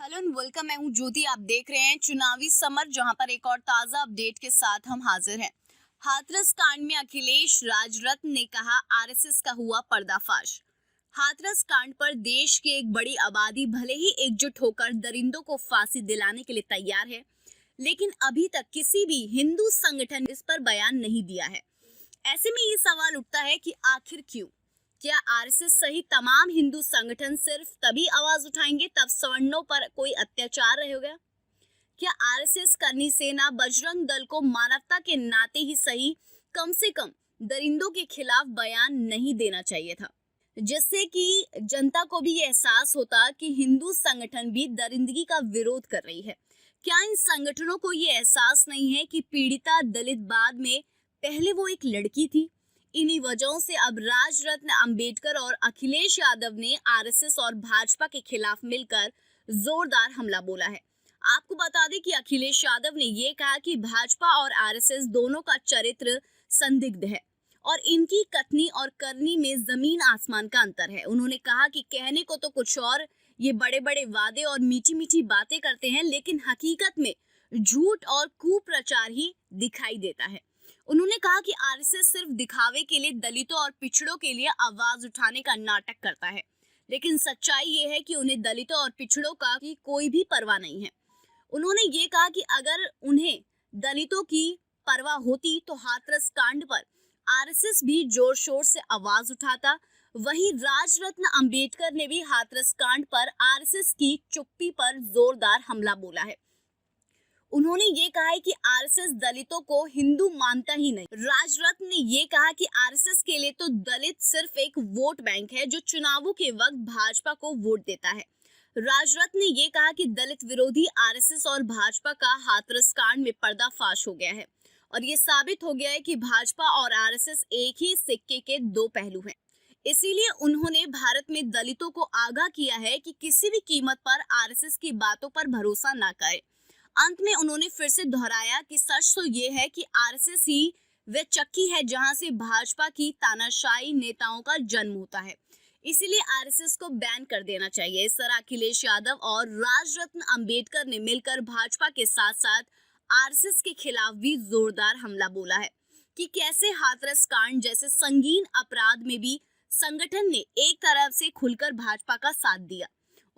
Hello and welcome. मैं हूं ज्योति। आप देख रहे हैं चुनावी समर, जहां पर एक और ताजा अपडेट के साथ हम हाजिर हैं। हाथरस कांड में अखिलेश राजरत्न ने कहा, आरएसएस का हुआ पर्दाफाश। हाथरस कांड पर देश की एक बड़ी आबादी भले ही एकजुट होकर दरिंदों को फांसी दिलाने के लिए तैयार है, लेकिन अभी तक किसी भी हिंदू संगठन इस पर बयान नहीं दिया है। ऐसे में ये सवाल उठता है कि आखिर क्यों? क्या आरएसएस सहित तमाम हिंदू संगठन सिर्फ तभी आवाज उठाएंगे तब सवर्णों पर कोई अत्याचार रहेगा? क्या आरएसएस, करनी सेना, बजरंग दल को मानवता के नाते ही सही कम से कम दरिंदों के खिलाफ बयान नहीं देना चाहिए था, जिससे कि जनता को भी ये एहसास होता कि हिंदू संगठन भी दरिंदगी का विरोध कर रही है? क्या इन संगठनों को ये एहसास नहीं है कि पीड़िता दलित बाद में पहले वो एक लड़की थी? इन्हीं वजहों से अब राजरत्न अंबेडकर और अखिलेश यादव ने आरएसएस और भाजपा के खिलाफ मिलकर जोरदार हमला बोला है। आपको बता दें कि अखिलेश यादव ने ये कहा कि भाजपा और आरएसएस दोनों का चरित्र संदिग्ध है और इनकी कथनी और करनी में जमीन आसमान का अंतर है। उन्होंने कहा कि कहने को तो कुछ और ये बड़े बड़े वादे और मीठी मीठी बातें करते हैं, लेकिन हकीकत में झूठ और कुप्रचार ही दिखाई देता है। उन्होंने कहा कि आरएसएस सिर्फ दिखावे के लिए दलितों और पिछड़ों के लिए आवाज उठाने का नाटक करता है, लेकिन सच्चाई ये है कि उन्हें दलितों और पिछड़ों का की कोई भी परवाह नहीं है। उन्होंने ये कहा कि अगर उन्हें दलितों की परवाह होती तो हाथरस कांड पर आरएसएस भी जोर शोर से आवाज उठाता। वहीं राजरत्न अंबेडकर ने भी हाथरस कांड पर आरएसएस की चुप्पी पर जोरदार हमला बोला है। उन्होंने ये कहा है कि आरएसएस दलितों को हिंदू मानता ही नहीं। राजरत्न ने ये कहा कि आरएसएस के लिए तो दलित सिर्फ एक वोट बैंक है जो चुनावों के वक्त भाजपा को वोट देता है। राजरत्न ने ये कहा कि दलित विरोधी आरएसएस और भाजपा का हाथरस कांड में पर्दाफाश हो गया है और ये साबित हो गया है कि भाजपा और आरएसएस एक ही सिक्के के दो पहलू हैं। इसीलिए उन्होंने भारत में दलितों को आगाह किया है कि किसी भी कीमत पर आरएसएस की बातों पर भरोसा न करें। अंत में उन्होंने फिर से दोहराया कि सच तो ये है कि आरएसएस ही वह चक्की है जहां से भाजपा की तानाशाही नेताओं का जन्म होता है। इसीलिए आरएसएस को बैन कर देना चाहिए। इस तरह अखिलेश यादव और राजरत्न अंबेडकर ने मिलकर भाजपा के साथ साथ आरएसएस के खिलाफ भी जोरदार हमला बोला है कि कैसे हाथरस कांड जैसे संगीन अपराध में भी संगठन ने एक तरफ से खुलकर भाजपा का साथ दिया।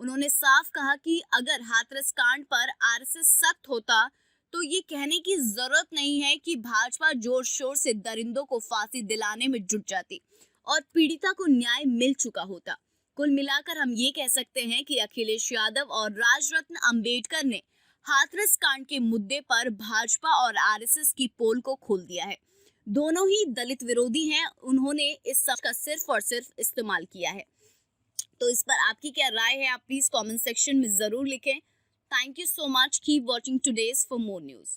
उन्होंने साफ कहा कि अगर हाथरस कांड पर आरएसएस सख्त होता तो ये कहने की जरूरत नहीं है कि भाजपा जोर शोर से दरिंदों को फांसी दिलाने में जुट जाती और पीड़िता को न्याय मिल चुका होता। कुल मिलाकर हम ये कह सकते हैं कि अखिलेश यादव और राजरत्न अंबेडकर ने हाथरस कांड के मुद्दे पर भाजपा और आरएसएस की पोल को खोल दिया है। दोनों ही दलित विरोधी हैं। उन्होंने इस सब का सिर्फ और सिर्फ इस्तेमाल किया है। तो इस पर आपकी क्या राय है, आप प्लीज कमेंट सेक्शन में जरूर लिखें। Thank you so much. Keep watching today's for more news.